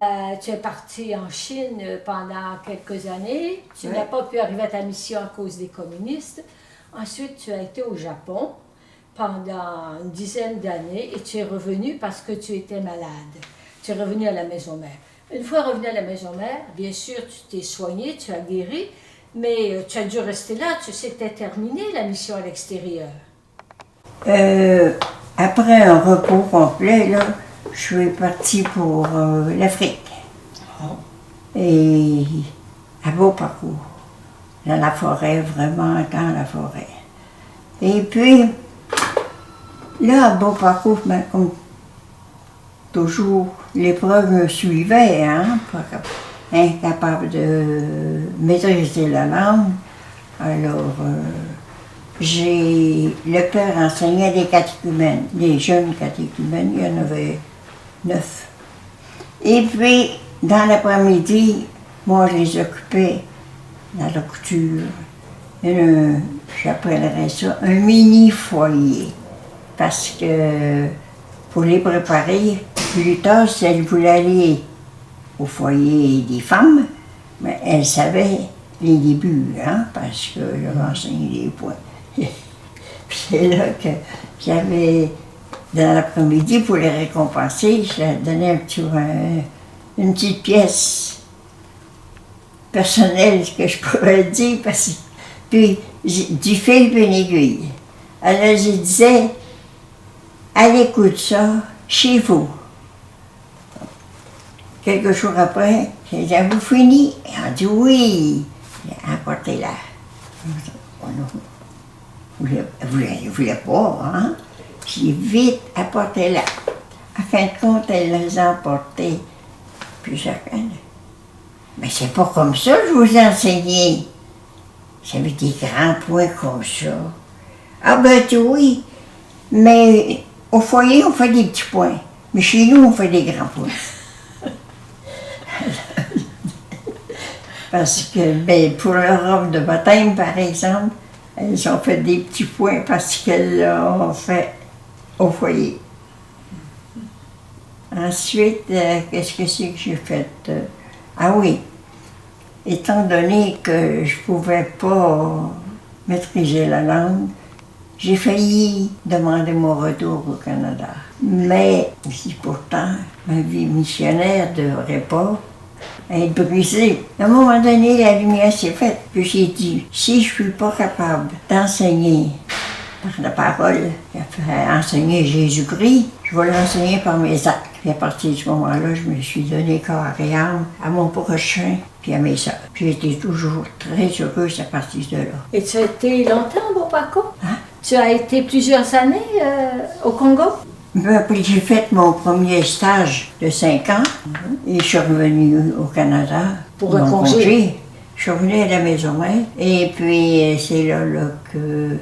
Tu es parti en Chine pendant quelques années. Tu Ouais. n'as pas pu arriver à ta mission à cause des communistes. Ensuite, tu as été au Japon pendant une dizaine d'années et tu es revenu parce que tu étais malade. Tu es revenu à la maison mère. Une fois revenu à la maison mère, bien sûr, tu t'es soigné, tu as guéri, mais tu as dû rester là. Tu sais que c'était terminé la mission à l'extérieur. Après un repos complet, là, je suis partie pour l'Afrique. Et un beau parcours. Dans la forêt, vraiment dans la forêt. Et puis, là, un beau parcours, ben, comme toujours, l'épreuve me suivait, hein, incapable de maîtriser la langue. Alors, le père enseignait des catéchumènes, des jeunes catéchumènes, il y en avait 9. Et puis, dans l'après-midi, moi, je les occupais dans la couture. J'appellerais ça un mini-foyer. Parce que pour les préparer, plus tard, si elles voulaient aller au foyer des femmes, mais elles savaient les débuts, hein, parce que j'avais enseigné les points. C'est là que j'avais, dans l'après-midi, pour les récompenser, je leur donnais une petite pièce personnelle que je pourrais dire, puis du fil et une aiguille. Alors je disais, allez écoute ça chez vous. Quelques jours après, j'ai dit, avez-vous fini? Et on dit oui. Apportez-la. Vous ne voulez pas, hein? J'ai vite apporté-la. À fin de compte, elle les a emportées. Puis chacun. Mais c'est pas comme ça que je vous ai enseigné. J'avais des grands points comme ça. Ah ben oui, mais au foyer, on fait des petits points. Mais chez nous, on fait des grands points. Parce que, ben, pour leur robe de baptême, par exemple, elles ont fait des petits points parce qu'elles l'ont fait au foyer. Ensuite, qu'est-ce que c'est que j'ai fait? Ah oui, étant donné que je ne pouvais pas maîtriser la langue, j'ai failli demander mon retour au Canada. Mais si pourtant, ma vie missionnaire ne devrait pas être brisée. À un moment donné, la lumière s'est faite. Puis j'ai dit, si je ne suis pas capable d'enseigner par la parole, enseigner Jésus-Christ, je vais l'enseigner par mes actes. Et à partir de ce moment-là, je me suis donné corps et âme à mon prochain puis à mes sœurs. J'ai été toujours très heureuse à partir de là. Et tu as été longtemps au Bopako? Hein? Tu as été plusieurs années au Congo? Puis j'ai fait mon premier stage de 5 ans et je suis revenue au Canada Pour un congé. Je suis revenue à la maison mère et puis c'est là que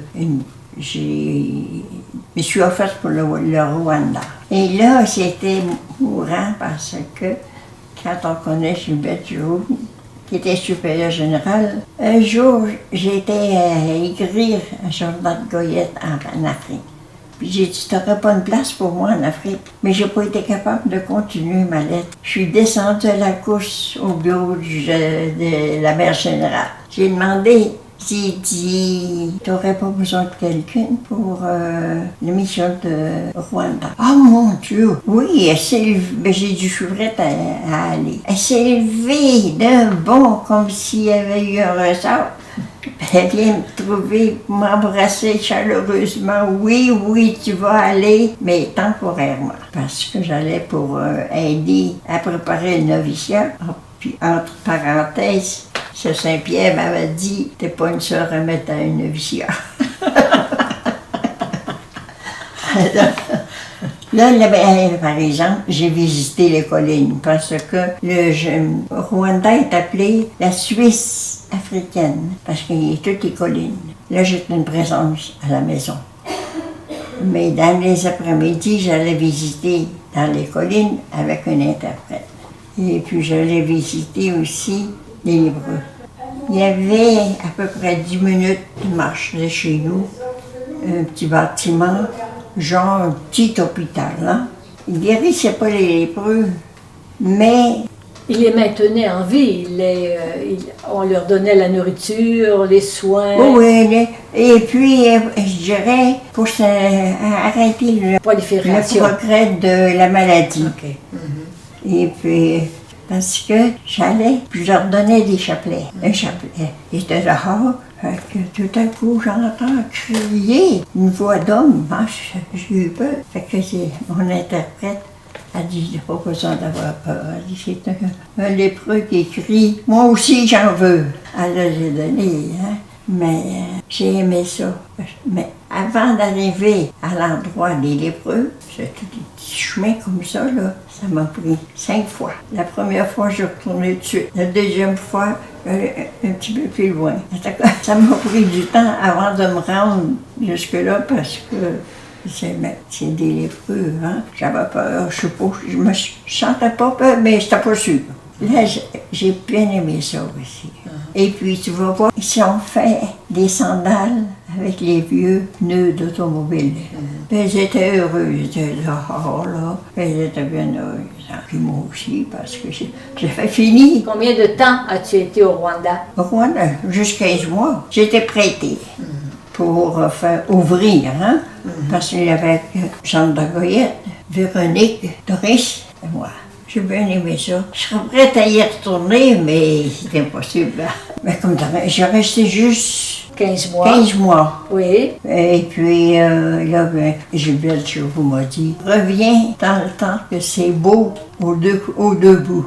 je me suis offerte pour le Rwanda. Et là, c'était mourant parce que quand on connaît Gilbert Giroux, qui était supérieur général, un jour, j'ai été à écrire à Jordan Goyette en Afrique. Puis j'ai dit, tu n'aurais pas une place pour moi en Afrique. Mais je n'ai pas été capable de continuer ma lettre. Je suis descendue à la course au bureau de la mère générale. J'ai demandé, j'ai dit, tu n'aurais pas besoin de quelqu'un pour la mission de Rwanda. Oh mon Dieu! Oui, elle s'est levée. J'ai dit, je suis prête à aller. Elle s'est levée d'un bond comme s'il y avait eu un ressort. Elle vient me trouver, m'embrasser chaleureusement. Oui, oui, tu vas aller, mais temporairement. Parce que j'allais pour aider à préparer le noviciat. Oh, puis, entre parenthèses, ce Saint-Pierre m'avait dit, t'es pas une sœur à mettre à un noviciat. Alors, là, par exemple, j'ai visité les collines parce que le Rwanda est appelé la Suisse africaine parce qu'il y a toutes les collines. Là, j'étais une présence à la maison. Mais dans les après-midi, j'allais visiter dans les collines avec un interprète. Et puis, j'allais visiter aussi les Hébreux. Il y avait à peu près 10 minutes de marche de chez nous, un petit bâtiment, genre un petit hôpital. Hein? Ils guérissaient pas les lépreux, Mais Il les maintenait en vie. On leur donnait la nourriture, les soins. oui, et puis, je dirais, pour arrêter le Prolifération. progrès de la maladie. OK. Et puis, parce que j'allais, puis je leur donnais des chapelets. Un chapelet. Il était dehors, fait que tout à coup, j'entends crier une voix d'homme. Moi, j'ai eu peur. Fait que mon interprète a dit, il n'y a pas besoin d'avoir peur. Elle dit, c'est un lépreux qui crie, moi aussi j'en veux. Alors, j'ai donné, hein. Mais j'ai aimé ça. Mais avant d'arriver à l'endroit des lépreux, c'était des petits chemins comme ça, là. Ça m'a pris 5 fois. La première fois, je retournais tout de suite. La deuxième fois, un petit peu plus loin. Ça m'a pris du temps avant de me rendre jusque-là parce que c'est des lépreux, hein. J'avais peur, je sais pas, je me sentais pas peur, mais j'étais pas sûre. Là, j'ai bien aimé ça aussi. Et puis, tu vas voir, ils ont fait des sandales avec les vieux pneus d'automobile. Puis ils étaient heureux, ils étaient dehors, là. Puis ils étaient bien heureux. Puis moi aussi, parce que j'ai fait fini. Combien de temps as-tu été au Rwanda? Au Rwanda, jusqu'à 15 mois, j'étais prêtée pour faire ouvrir, hein. Parce qu'il y avait Jean de Goyette, Véronique, Doris et moi. J'ai bien aimé ça. Je serais prête à y retourner, mais c'est impossible. Mais comme j'ai resté juste 15 mois. 15 mois. Oui. Et puis là, Gilbert Chauveau m'a dit, reviens dans le temps que c'est beau aux deux bouts.